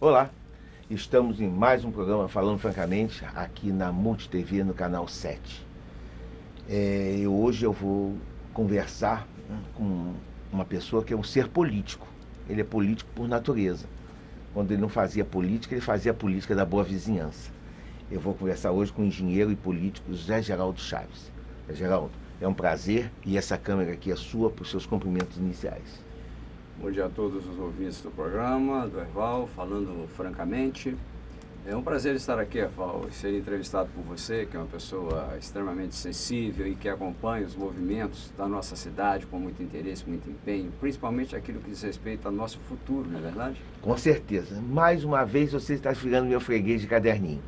Olá, estamos em mais um programa Falando Francamente, aqui na Multi TV, no canal 7. Hoje eu vou conversar com uma pessoa que é um ser político. Ele é político por natureza. Quando ele não fazia política, ele fazia a política da boa vizinhança. Eu vou conversar hoje com o engenheiro e político José Geraldo Chaves. José Geraldo, é um prazer e essa câmera aqui é sua para os seus cumprimentos iniciais. Bom dia a todos os ouvintes do programa, do Erval, falando francamente. É um prazer estar aqui, Erval, e ser entrevistado por você, que é uma pessoa extremamente sensível e que acompanha os movimentos da nossa cidade com muito interesse, muito empenho, principalmente aquilo que diz respeito ao nosso futuro, não é verdade? Com certeza. Mais uma vez você está virando meu freguês de caderninho.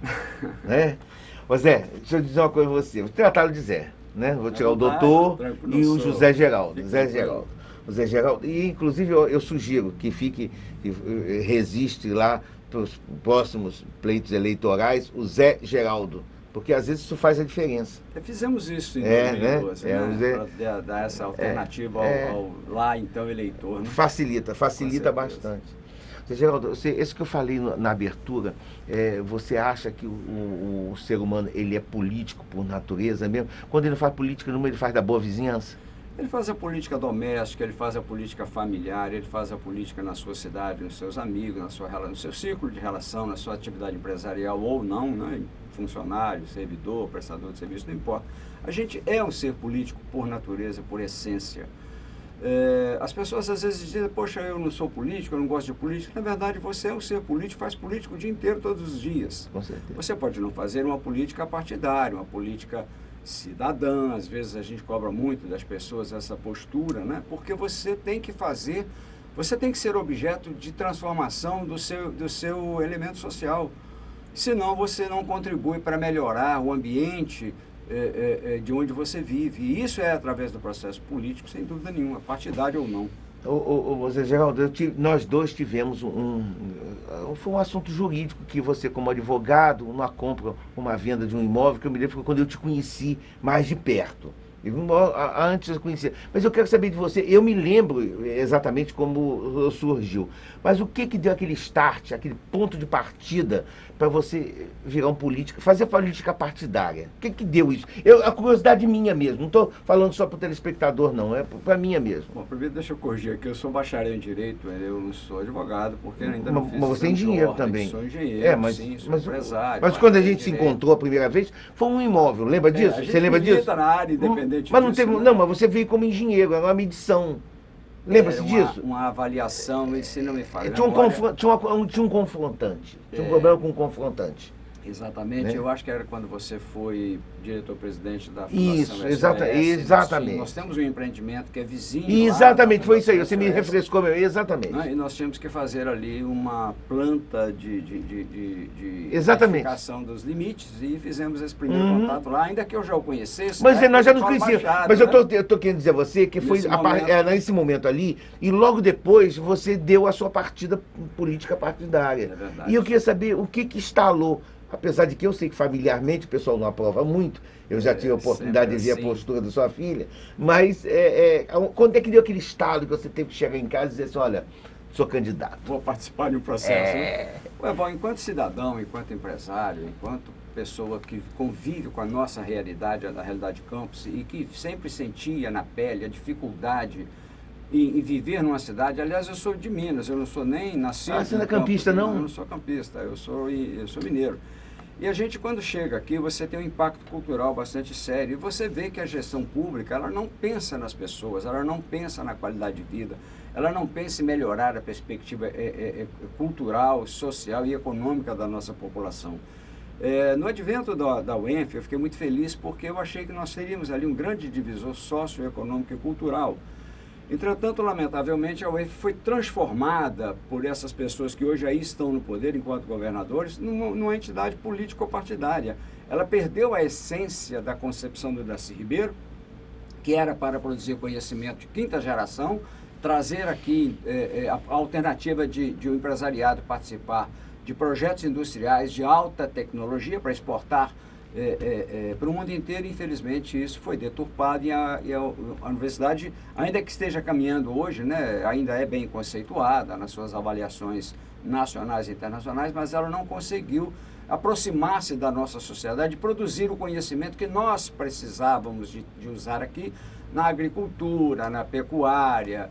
Né? Ô Zé, deixa eu dizer uma coisa a você. Vou tratá-lo de Zé, né? Vou tirar o doutor e o José Geraldo. José Geraldo. O Zé Geraldo, e inclusive eu sugiro que resiste lá para os próximos pleitos eleitorais o Zé Geraldo, porque às vezes isso faz a diferença. Fizemos isso em 2012, né? Para dar essa alternativa ao lá então eleitor. Né? Facilita bastante. Zé Geraldo, esse que eu falei na abertura, você acha que o ser humano ele é político por natureza mesmo? Quando ele não faz política, ele faz da boa vizinhança? Ele faz a política doméstica, ele faz a política familiar, ele faz a política na sua cidade, nos seus amigos, no seu círculo de relação, na sua atividade empresarial ou não, né? Funcionário, servidor, prestador de serviço, não importa. A gente é um ser político por natureza, por essência. As pessoas às vezes dizem, poxa, eu não sou político, eu não gosto de política. Na verdade, você é um ser político, faz política o dia inteiro, todos os dias. Com certeza. Você pode não fazer uma política partidária, uma política cidadã, às vezes a gente cobra muito das pessoas essa postura, né? Porque você tem que ser objeto de transformação do seu elemento social. Senão você não contribui para melhorar o ambiente de onde você vive. E isso é através do processo político, sem dúvida nenhuma, partidário ou não. Zé Geraldo, nós dois tivemos foi um assunto jurídico que você, como advogado, uma compra, uma venda de um imóvel, que eu me lembro quando eu te conheci mais de perto. Antes eu conhecia. Mas eu quero saber de você, eu me lembro exatamente como surgiu, mas o que deu aquele start, aquele ponto de partida para você virar um político, fazer política partidária? O que deu isso? A curiosidade minha mesmo, não estou falando só para o telespectador não, é para minha mesmo. Bom, primeiro deixa eu corrigir aqui, eu sou bacharel em Direito, eu não sou advogado, porque ainda não fiz. Mas você é engenheiro também. Sou engenheiro, sou empresário. Mas quando a gente se encontrou a primeira vez, foi um imóvel, lembra disso? Você lembra disso? Na área independente mas não disso, teve, não, mas você veio como engenheiro, era uma medição. Lembra-se disso? Uma avaliação, se não me falha. Tinha um confrontante. Tinha um problema com um confrontante. Exatamente, né? Eu acho que era quando você foi diretor-presidente da Fundação SOS. Exatamente. Nós temos um empreendimento que é vizinho. Exatamente, foi isso aí, você me refrescou, exatamente. E nós tínhamos que fazer ali uma planta de identificação dos limites e fizemos esse primeiro contato lá, ainda que eu já o conhecesse. Mas nós já nos conhecíamos. Mas eu tô querendo dizer a você que foi nesse momento ali, e logo depois você deu a sua partida política partidária. É verdade. E eu queria saber o que instalou. Apesar de que eu sei que familiarmente o pessoal não aprova muito, eu já tive a oportunidade de ver a postura da sua filha, mas quando é que deu aquele estalo que você teve que chegar em casa e dizer assim, olha, sou candidato? Vou participar de um processo. Né? Bom, enquanto cidadão, enquanto empresário, enquanto pessoa que convive com a nossa realidade, a realidade de Campos, e que sempre sentia na pele a dificuldade em viver numa cidade. Aliás, eu sou de Minas, eu não sou nem nascido. Você não é campista, Campos, não? Eu não sou campista, eu sou mineiro. E a gente, quando chega aqui, você tem um impacto cultural bastante sério. E você vê que a gestão pública, ela não pensa nas pessoas, ela não pensa na qualidade de vida, ela não pensa em melhorar a perspectiva cultural, social e econômica da nossa população. No advento da UENF, eu fiquei muito feliz porque eu achei que nós teríamos ali um grande divisor socioeconômico e cultural. Entretanto, lamentavelmente, a UENF foi transformada por essas pessoas que hoje aí estão no poder enquanto governadores numa entidade político-partidária. Ela perdeu a essência da concepção do Darcy Ribeiro, que era para produzir conhecimento de quinta geração, trazer aqui a alternativa de um empresariado participar de projetos industriais de alta tecnologia para exportar para o mundo inteiro. Infelizmente, isso foi deturpado e a universidade, ainda que esteja caminhando hoje, né, ainda é bem conceituada nas suas avaliações nacionais e internacionais, mas ela não conseguiu aproximar-se da nossa sociedade, produzir o conhecimento que nós precisávamos de usar aqui na agricultura, na pecuária,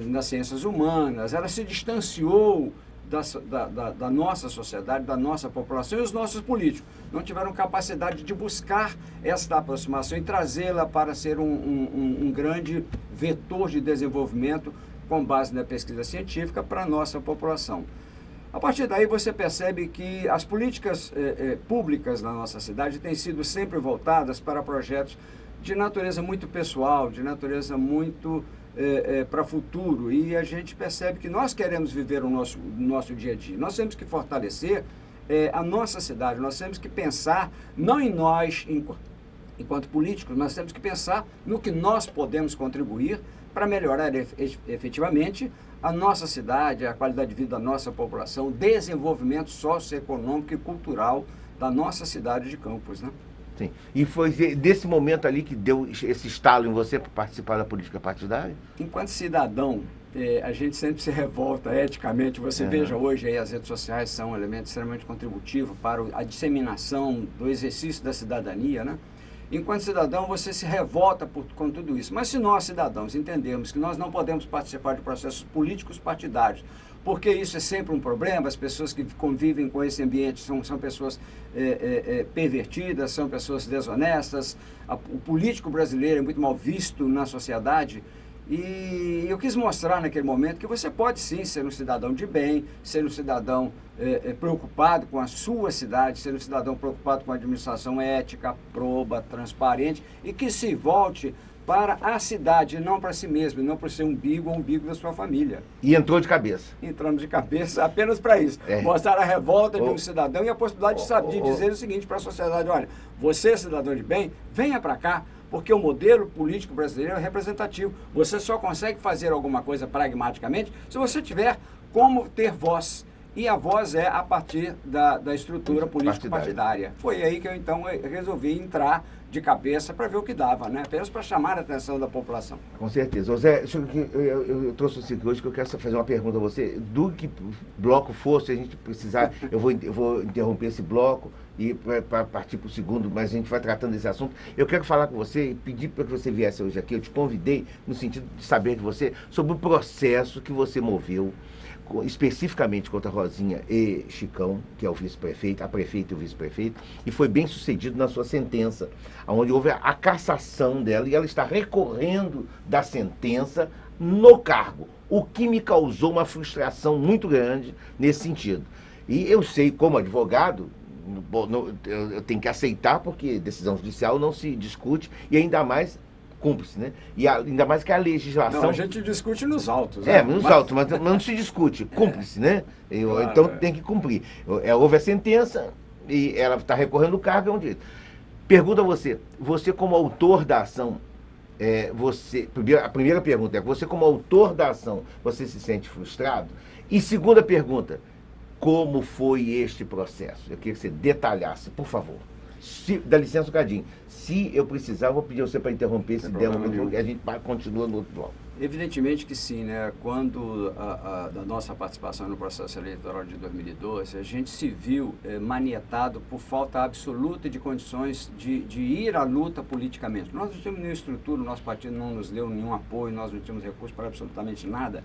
nas ciências humanas. Ela se distanciou da nossa sociedade, da nossa população, e os nossos políticos não tiveram capacidade de buscar esta aproximação e trazê-la para ser um grande vetor de desenvolvimento com base na pesquisa científica para a nossa população. A partir daí você percebe que as políticas públicas na nossa cidade têm sido sempre voltadas para projetos de natureza muito pessoal, de natureza muito para futuro, e a gente percebe que nós queremos viver o nosso dia a dia. Nós temos que fortalecer a nossa cidade, nós temos que pensar não em nós enquanto políticos, nós temos que pensar no que nós podemos contribuir para melhorar efetivamente a nossa cidade, a qualidade de vida da nossa população, o desenvolvimento socioeconômico e cultural da nossa cidade de Campos, né? Sim. E foi desse momento ali que deu esse estalo em você para participar da política partidária? Enquanto cidadão, a gente sempre se revolta eticamente. Você veja hoje aí, as redes sociais são um elemento extremamente contributivo para a disseminação do exercício da cidadania, né? Enquanto cidadão, você se revolta com tudo isso. Mas se nós, cidadãos, entendermos que nós não podemos participar de processos políticos partidários, porque isso é sempre um problema, as pessoas que convivem com esse ambiente são pessoas pervertidas, são pessoas desonestas, o político brasileiro é muito mal visto na sociedade, e eu quis mostrar naquele momento que você pode sim ser um cidadão de bem, ser um cidadão preocupado com a sua cidade, ser um cidadão preocupado com a administração ética, proba, transparente, e que se volte para a cidade, não para si mesmo, e não para ser umbigo ou umbigo da sua família. E entrou de cabeça. Entramos de cabeça apenas para isso. Mostrar a revolta de um cidadão e a possibilidade de dizer o seguinte para a sociedade: olha, você, cidadão de bem, venha para cá, porque o modelo político brasileiro é representativo. Você só consegue fazer alguma coisa pragmaticamente se você tiver como ter voz. E a voz é a partir da estrutura político-partidária. Foi aí que eu, então, resolvi entrar de cabeça para ver o que dava, né? Apenas para chamar a atenção da população. Com certeza. Zé, eu trouxe você aqui hoje que eu quero fazer uma pergunta a você. Do que bloco for, se a gente precisar, eu vou interromper esse bloco e para partir para o segundo, mas a gente vai tratando desse assunto. Eu quero falar com você e pedir para que você viesse hoje aqui. Eu te convidei no sentido de saber de você sobre o processo que você moveu, especificamente contra Rosinha e Chicão, que é o vice-prefeito, a prefeita e o vice-prefeito, e foi bem sucedido na sua sentença, onde houve a cassação dela, e ela está recorrendo da sentença no cargo, o que me causou uma frustração muito grande nesse sentido. E eu sei, como advogado, eu tenho que aceitar, porque decisão judicial não se discute, e ainda mais cumpre-se, né? E ainda mais que a legislação... Não, a gente discute nos autos. Né? Nos autos, mas não se discute, cumpre-se, né? Claro, então tem que cumprir. Houve a sentença e ela está recorrendo o cargo, é um direito. Pergunta a você como autor da ação, a primeira pergunta é, você como autor da ação, você se sente frustrado? E segunda pergunta, como foi este processo? Eu queria que você detalhasse, por favor. Dá licença um bocadinho. Se eu precisar, eu vou pedir a você para interromper esse demo, porque a gente continua no outro bloco. Evidentemente que sim, né? Quando da nossa participação no processo eleitoral de 2012, a gente se viu manietado por falta absoluta de condições de ir à luta politicamente. Nós não tínhamos nenhuma estrutura, o nosso partido não nos deu nenhum apoio, nós não tínhamos recursos para absolutamente nada.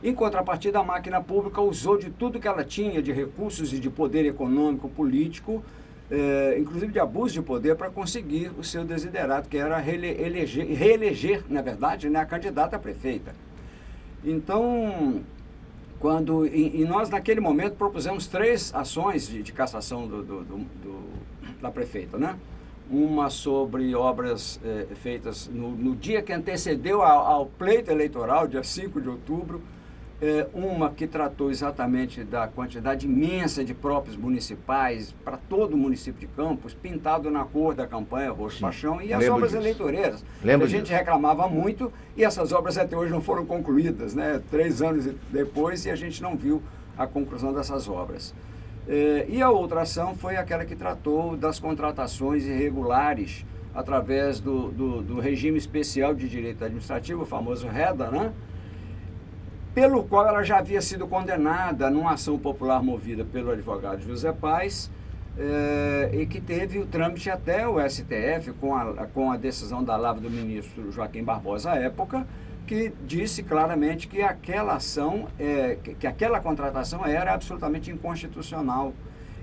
Em contrapartida, a máquina pública usou de tudo que ela tinha, de recursos e de poder econômico, político, inclusive de abuso de poder, para conseguir o seu desiderato, que era reeleger, na verdade, né, a candidata a prefeita. Então, nós naquele momento propusemos 3 ações de cassação da prefeita, né? Uma sobre obras feitas no dia que antecedeu ao pleito eleitoral, dia 5 de outubro, uma que tratou exatamente da quantidade imensa de próprios municipais para todo o município de Campos, pintado na cor da campanha Roxo Paixão, e as obras eleitoreiras. A gente reclamava muito e essas obras até hoje não foram concluídas, né? 3 anos depois, e a gente não viu a conclusão dessas obras. E a outra ação foi aquela que tratou das contratações irregulares através do regime especial de direito administrativo, o famoso REDA, né? Pelo qual ela já havia sido condenada numa ação popular movida pelo advogado José Paes, e que teve o trâmite até o STF com a decisão da lavra do ministro Joaquim Barbosa à época, que disse claramente que aquela ação, que aquela contratação era absolutamente inconstitucional.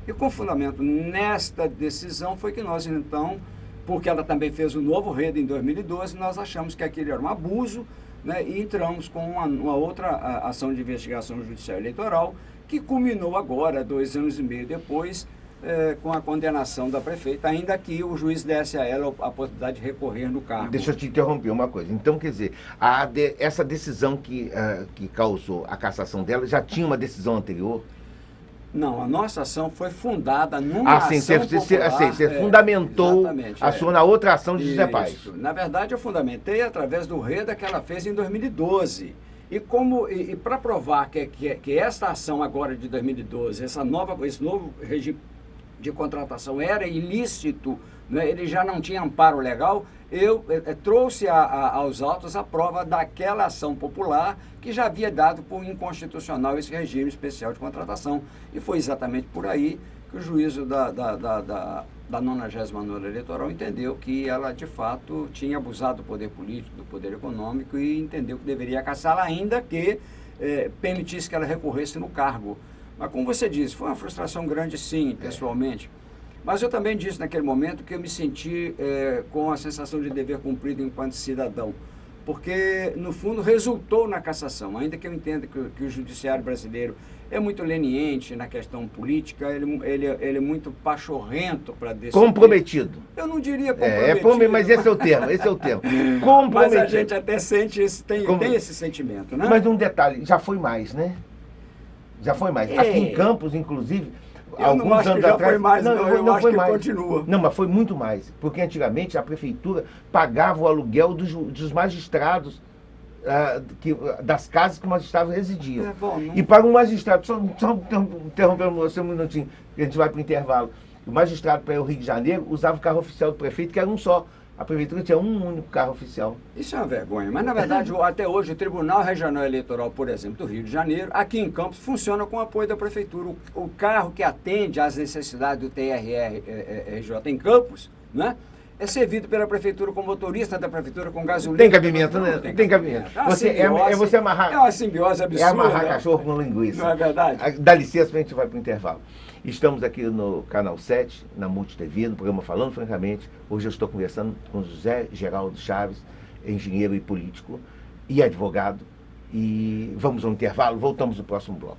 E com fundamento nesta decisão foi que nós então, porque ela também fez o novo REDA em 2012, nós achamos que aquele era um abuso, né, e entramos com uma outra ação de investigação judicial eleitoral, que culminou agora, 2 anos e meio depois, com a condenação da prefeita, ainda que o juiz desse a ela a possibilidade de recorrer no cargo. Deixa eu te interromper uma coisa. Então, quer dizer, essa decisão que causou a cassação dela já tinha uma decisão anterior? Não, a nossa ação foi fundada numa ação popular. Você fundamentou a sua na outra ação de José Paes. Na verdade, eu fundamentei através do REDA que ela fez em 2012. E para provar que esta ação agora de 2012, esse novo regime de contratação era ilícito, né, ele já não tinha amparo legal, eu trouxe aos autos a prova daquela ação popular que já havia dado por inconstitucional esse regime especial de contratação. E foi exatamente por aí que o juízo da 99ª eleitoral entendeu que ela, de fato, tinha abusado do poder político, do poder econômico e entendeu que deveria cassá-la, ainda que permitisse que ela recorresse no cargo. Mas, como você disse, foi uma frustração grande, sim, pessoalmente. Mas eu também disse naquele momento que eu me senti com a sensação de dever cumprido enquanto cidadão, porque, no fundo, resultou na cassação. Ainda que eu entenda que o judiciário brasileiro é muito leniente na questão política, ele é muito pachorrento para decidir. Comprometido. Eu não diria comprometido. Mas esse é o termo, comprometido. Mas a gente até sente, tem esse sentimento, né? Mas um detalhe, já foi mais, né? Já foi mais. Aqui em Campos, inclusive, alguns anos atrás... Foi mais, eu acho que continua. Não, mas foi muito mais. Porque antigamente a prefeitura pagava o aluguel dos magistrados, das casas que o magistrado residia. E para um magistrado, só interrompendo você um minutinho, que a gente vai para o intervalo. O magistrado para ir ao Rio de Janeiro usava o carro oficial do prefeito, que era um só. A prefeitura tinha um único carro oficial. Isso é uma vergonha, mas na verdade até hoje o Tribunal Regional Eleitoral, por exemplo, do Rio de Janeiro, aqui em Campos, funciona com o apoio da prefeitura. O carro que atende às necessidades do TRE-RJ em Campos, né, é servido pela prefeitura com motorista da prefeitura com gasolina. Tem cabimento, né? Tem cabimento. Você amarrar... É uma simbiose absurda. É amarrar cachorro com linguiça. Não é verdade? Dá licença, a gente vai para o intervalo. Estamos aqui no Canal 7, na Multi TV, no programa Falando Francamente. Hoje eu estou conversando com José Geraldo Chaves, engenheiro e político e advogado. E vamos ao intervalo, voltamos no próximo bloco.